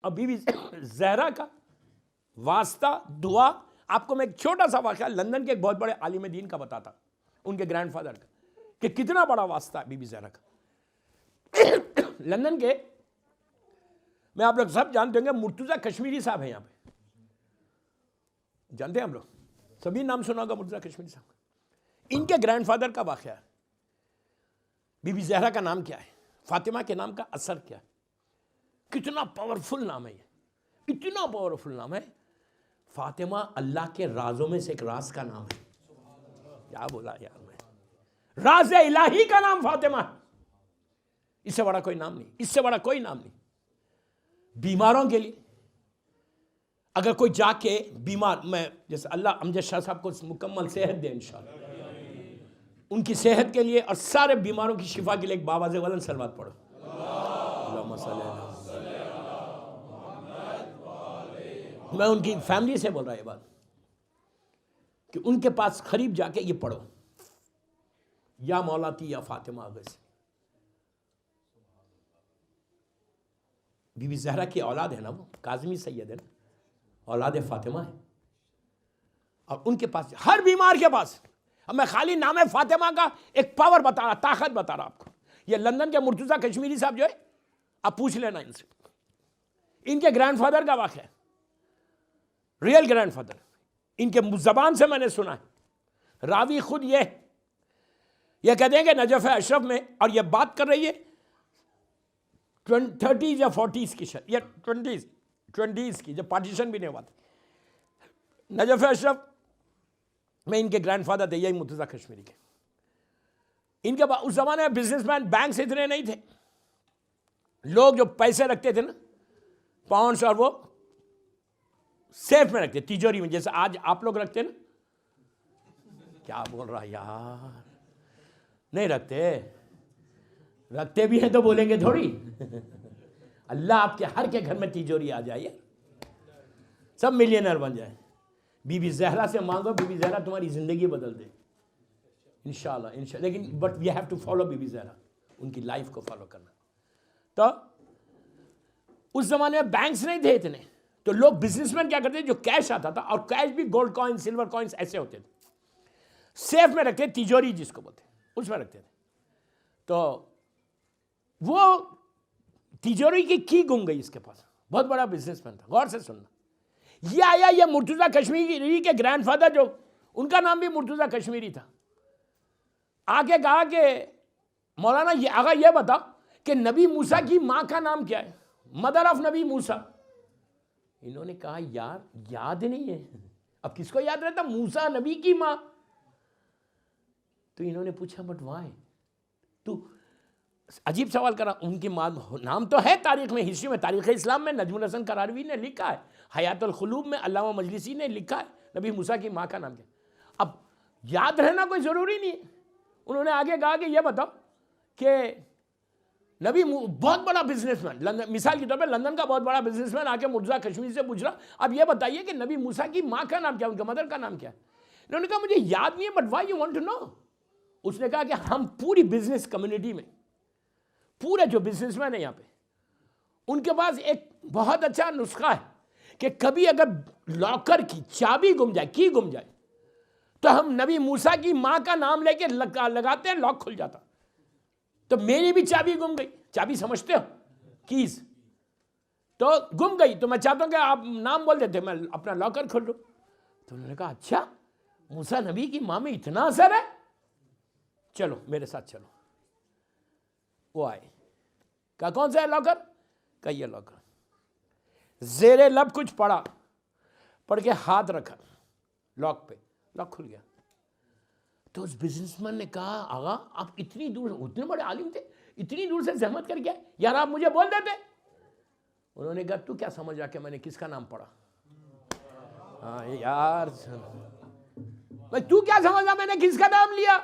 اور be be Zahra کا واسطہ دعا، آپ کو میں ایک چھوٹا سا واقعہ لندن کے ایک بہت بڑے عالم دین کا بتاتا، ان کے گرینڈ فادر کا، کہ کتنا بڑا واسطہ ہے بی بی زہرا کا۔ لندن کے، میں آپ لوگ سب جانتے ہوں گے، مرتضیٰ کشمیری صاحب ہیں یہاں پہ، جانتے ہیں ہم لوگ سبھی نام سنا ہوگا مرتضیٰ کشمیری صاحب کا۔ ان کے گرینڈ فادر کا واقعہ ہے۔ بی بی زہرا کا نام کیا ہے، فاطمہ کے نام کا اثر کیا ہے، کتنا پاورفل نام ہے یہ، اتنا پاورفل نام ہے۔ فاطمہ اللہ کے رازوں میں سے ایک راز کا نام ہے۔ کیا بولا یار میں، راز الہی کا نام فاطمہ ہے۔ اس سے بڑا کوئی نام نہیں، اس سے بڑا کوئی نام نہیں۔ بیماروں کے لیے اگر کوئی جا کے بیمار، میں جیسے اللہ امجد شاہ صاحب کو مکمل صحت دے انشاءاللہ، ان کی صحت کے لیے اور سارے بیماروں کی شفا کے لیے ایک بابا بلند صلوات پڑھو۔ اللہم صلی اللہ علیہ وسلم۔ میں ان کی فیملی سے بول رہا یہ بات کہ ان کے پاس قریب جا کے یہ پڑھو، یا مولاتی یا فاطمہ غیث۔ بی بی زہرا کی اولاد ہے نا، وہ کاظمی سید ہے نا، اولاد فاطمہ ہے، اور ان کے پاس ہر بیمار کے پاس، اب میں خالی نام فاطمہ کا ایک پاور بتا رہا، طاقت بتا رہا آپ کو۔ یہ لندن کے مرتضیٰ کشمیری صاحب جو ہے، آپ پوچھ لینا ان سے، ان کے گرینڈ فادر کا واقعہ ہے، ریئل گرینڈ فادر، ان کے زبان سے میں نے سنا ہے۔ راوی خود یہ کہتے ہیں کہ نجف اشرف میں، اور یہ بات کر رہی ہے 30s یا 40s کی، یا 20s کی، جب پارٹیشن بھی نہیں ہوا تھا۔ نجف اشرف میں ان کے گرینڈ فادر تھے، یہی مرتضیٰ کشمیری کے۔ ان کے اس زمانے میں بزنس مین بینکس اتنے نہیں تھے، لوگ جو پیسے رکھتے تھے نا پاؤنڈس، اور وہ سیف میں رکھتے، تیجوری میں، جیسے آج آپ لوگ رکھتے نا۔ کیا بول رہا یار، نہیں رکھتے بھی ہیں تو بولیں گے تھوڑی۔ اللہ آپ کے ہر کے گھر میں تیجوری آ جائے، سب ملینئر بن جائے۔ بی بی زہرا سے مانگو، بی بی زہرا تمہاری زندگی بدل دے انشاءاللہ۔ لیکن but we have to follow Bibi Zahra, ان کی لائف کو فالو کرنا۔ تو اس زمانے میں بینکس نہیں تھے اتنے، تو لوگ بزنس مین کیا کرتے تھے، جو کیش آتا تھا، اور کیش بھی گولڈ کوائن، سلور کوائنس ایسے ہوتے تھے، سیف میں رکھتے، تیجوری جس کو بولتے ہیں، اس میں رکھتے تھے۔ تو وہ تیجوری کی گم گئی اس کے پاس، بہت بڑا بزنس مین تھا، غور سے سننا۔ یہ آیا، یہ مرتضیٰ کشمیری کے گرینڈ فادر، جو ان کا نام بھی مرتضیٰ کشمیری تھا، آگے کہا کہ مولانا آگا یہ بتا کہ نبی موسیٰ کی ماں کا نام کیا ہے، مدر آف نبی موسیٰ۔ انہوں نے کہا یار یاد نہیں ہے، اب کس کو یاد رہتا، موسیٰ نبی کی ماں۔ تو انہوں نے پوچھا بٹ وائی، تو عجیب سوال کرا۔ ان کی ماں نام تو ہے تاریخ میں، ہسٹری میں، تاریخ اسلام میں نجم الحسن قراروی نے لکھا ہے، حیات القلوب میں علامہ مجلسی نے لکھا ہے نبی موسیٰ کی ماں کا نام کیا۔ اب یاد رہنا کوئی ضروری نہیں ہے۔ انہوں نے آگے کہا کہ یہ بتاؤ کہ نبی بہت بڑا بزنس مین، مثال کے طور پہ لندن کا بہت بڑا بزنس مین آ کے مرتضیٰ کشمیری سے پوچھ رہا، اب یہ بتائیے کہ نبی موسیٰ کی ماں کا نام کیا، ان کا مدر کا نام کیا ہے۔ انہوں نے کہا مجھے یاد نہیں ہے، but why you want to know. اس نے کہا کہ ہم پوری بزنس کمیونٹی میں، پورے جو بزنس مین ہیں یہاں پہ، ان کے پاس ایک بہت اچھا نسخہ ہے کہ کبھی اگر لاکر کی چابی گم جائے تو ہم نبی موسیٰ کی ماں کا نام لے کے لگاتے ہیں، لاک کھل جاتا۔ تو میری بھی چابی گم گئی، چابی سمجھتے ہو، کیز، تو گم گئی، تو میں چاہتا ہوں کہ آپ نام بول دیتے، میں اپنا لاکر کھول لوں۔ تو انہوں نے کہا اچھا موسیٰ نبی کی ماں میں اتنا اثر ہے، چلو میرے ساتھ چلو۔ وہ آئے، کہا کون سا ہے لاکر، کہا یہ لاکر۔ زیر لب کچھ پڑھ کے ہاتھ رکھا لاک پہ، لاک کھل گیا۔ تو اس بزنس مین نے کہا آغا آپ اتنی دور، اتنے بڑے عالم تھے، اتنی دور سے زحمت کر کے یار آپ مجھے بول دیتے۔ انہوں نے کہا تو کیا سمجھ رہا کہ میں نے کس کا نام پڑھا؟ ہاں یار تو کیا سمجھ رہا میں نے کس کا نام لیا؟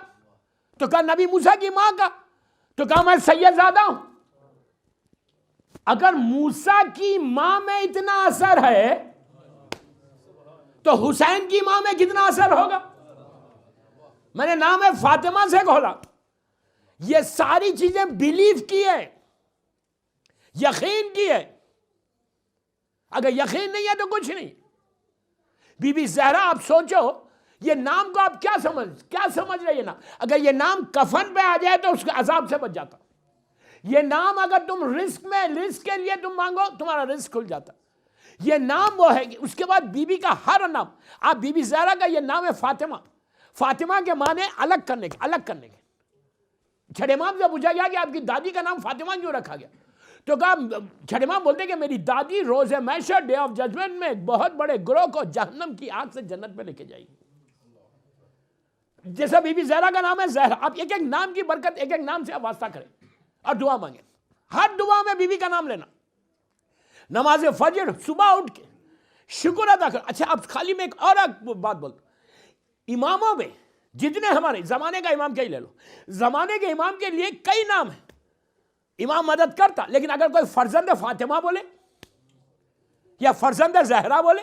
تو کہا نبی موسیٰ کی ماں کا۔ تو کہا میں سید زادہ ہوں۔ اگر موسیٰ کی ماں میں اتنا اثر ہے تو حسین کی ماں میں کتنا اثر ہوگا؟ میں نے نام فاطمہ سے کھولا، یہ ساری چیزیں بلیف کی ہے، یقین کی ہے۔ اگر یقین نہیں ہے تو کچھ نہیں. بی بی زہرا آپ سوچو یہ نام کو آپ کیا سمجھ رہے ہیں نام؟ اگر یہ نام کفن پہ آ جائے تو اس کے عذاب سے بچ جاتا. یہ نام اگر تم رزق کے لیے تم مانگو تمہارا رزق کھل جاتا. یہ نام وہ ہے. اس کے بعد بی بی کا ہر نام, آپ بی بی زہرا کا یہ نام ہے فاطمہ. فاطمہ کے معنی الگ کرنے کے. چھٹے امام سے پوچھا گیا کہ آپ کی دادی کا نام فاطمہ کیوں رکھا گیا؟ تو کہا, چھٹے امام بولتے کہ میری دادی روز محشر ڈے آف ججمنٹ میں ایک بہت بڑے گروہ کو جہنم کی آگ سے جنت میں لے کے جائے گی. جیسا بی بی زہرا کا نام ہے زہرا. آپ ایک ایک نام کی برکت ایک ایک نام سے آپ واسطہ کریں اور دعا مانگیں. ہر دعا میں بی بی کا نام لینا. نماز فجر صبح اٹھ کے شکر ادا کر. اچھا اب خالی میں ایک اور بات بولتا ہوں. اماموں میں جتنے ہمارے زمانے کا امام کہیں لے لو, زمانے کے امام کے لیے کئی نام ہیں. امام مدد کرتا, لیکن اگر کوئی فرزند فاطمہ بولے یا فرزند زہرا بولے,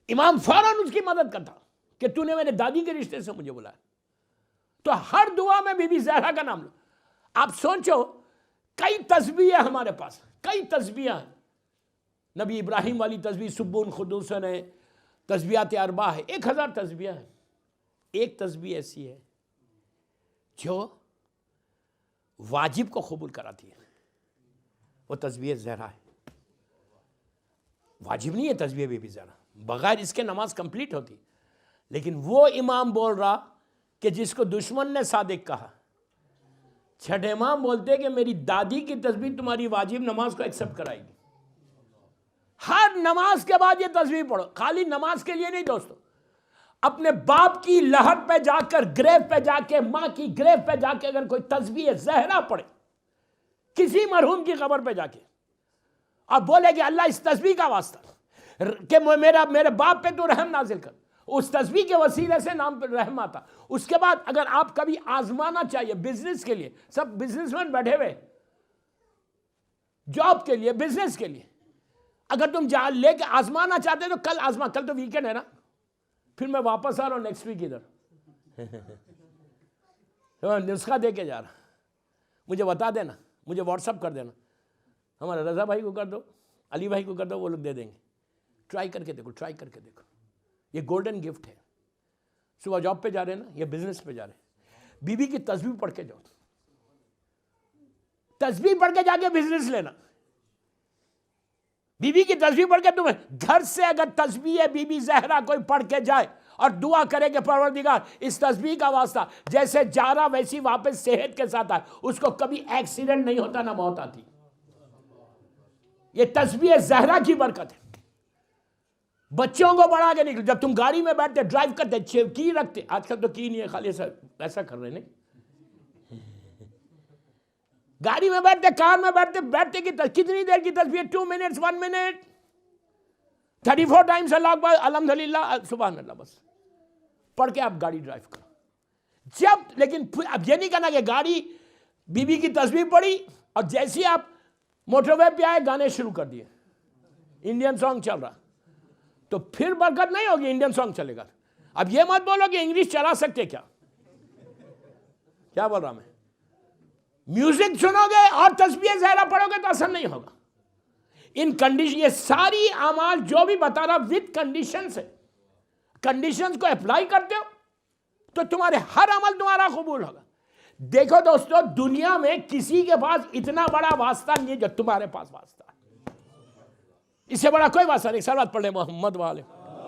امام فوراً اس کی مدد کرتا کہ تو نے میرے دادی کے رشتے سے مجھے بلایا. تو ہر دعا میں بی بی زہرا کا نام لو. آپ سوچو کئی تسبیح ہیں ہمارے پاس, کئی تسبیح ہیں. نبی ابراہیم والی تسبیح سبون خدوسن ہے, تسبیحات اربع ہے, 1000 تسبیح ہیں. ایک تسبیح ایسی ہے جو واجب کو قبول کراتی ہے, وہ تسبیح زہرا ہے. واجب نہیں ہے تسبیح بی بی زہرا, بغیر اس کے نماز کمپلیٹ ہوتی. لیکن وہ امام بول رہا کہ جس کو دشمن نے صادق کہا, چھٹے امام بولتے کہ میری دادی کی تسبیح تمہاری واجب نماز کو ایکسپٹ کرائے گی. ہر نماز کے بعد یہ تسبیح پڑھو. خالی نماز کے لیے نہیں دوستو, اپنے باپ کی لحد پہ جا کر, گریو پہ جا کے, ماں کی گریو پہ جا کے اگر کوئی تسبیح زہرا پڑھے کسی مرحوم کی قبر پہ جا کے, اور بولے کہ اللہ اس تسبیح کا واسطہ کہ میرے باپ پہ تو رحم نازل کر, اس تسبیح کے وسیلے سے نام پہ رحم آتا. اس کے بعد اگر آپ کبھی آزمانا چاہیے بزنس کے لیے, سب بزنس مین بیٹھے ہوئے جاب کے لیے, بزنس کے لیے, اگر تم لے کے آزمانا چاہتے تو کل آزما. کل تو ویکینڈ ہے نا, پھر میں واپس آ رہا ہوں نیکسٹ ویک ادھر, نسخہ دے کے جا رہا. مجھے بتا دینا, مجھے واٹس اپ کر دینا, ہمارے رضا بھائی کو کر دو, علی بھائی کو کر دو, وہ لوگ دے دیں گے. ٹرائی کر کے دیکھو. یہ گولڈن گفٹ ہے. صبح جاب پہ جا رہے ہیں نا, یا بزنس پہ جا رہے ہیں, بی بی کی تسبیح پڑھ کے جاؤ. تسبیح پڑھ کے جا کے بزنس لینا. بی بی کی تسبیح پڑھ کے تمہیں گھر سے اگر تسبیح بی بی زہرا کوئی پڑھ کے جائے اور دعا کرے کہ پروردگار اس تسبیح کا واسطہ جیسے جا رہا ویسی واپس صحت کے ساتھ آئے, اس کو کبھی ایکسیڈنٹ نہیں ہوتا نہ موت آتی. یہ تسبیح زہرا کی برکت ہے. بچوں کو بڑھا کے نکل, جب تم گاڑی میں بیٹھتے ڈرائیو کرتے کی رکھتے, آج کل تو کی نہیں ہے, خالی ایسا کر رہے نہیں. گاڑی میں بیٹھتے, کار میں بیٹھتے کتنی دیر کی تسبیح, 2 منٹس, 1 منٹ, 34 ٹائمز اللہ اکبر, الحمدللہ, سبحان اللہ, بس پڑھ کے آپ گاڑی ڈرائیو کرو. لیکن اب یہ نہیں کہنا کہ گاڑی بی بی کی تسبیح پڑھی اور جیسے آپ موٹر وے پہ آئے گانے شروع کر دیے, انڈین سانگ چل رہا, تو پھر برکت نہیں ہوگی. انڈین سانگ چلے گا. اب یہ مت بولو کہ انگلش چلا سکتے کیا بول رہا میں. میوزک سنو گے اور تسبیح زہرا پڑھو گے تو اثر نہیں ہوگا. ان کنڈیشن, یہ ساری اعمال جو بھی بتا رہا وتھ کنڈیشن سے, کنڈیشنز کو اپلائی کرتے ہو تو تمہارے ہر عمل تمہارا قبول ہوگا. دیکھو دوستو, دنیا میں کسی کے پاس اتنا بڑا واسطہ نہیں ہے جو تمہارے پاس واسطہ ہے. اس سے بڑا کوئی واسطہ نہیں. صلوات پڑھ لیں محمد والے.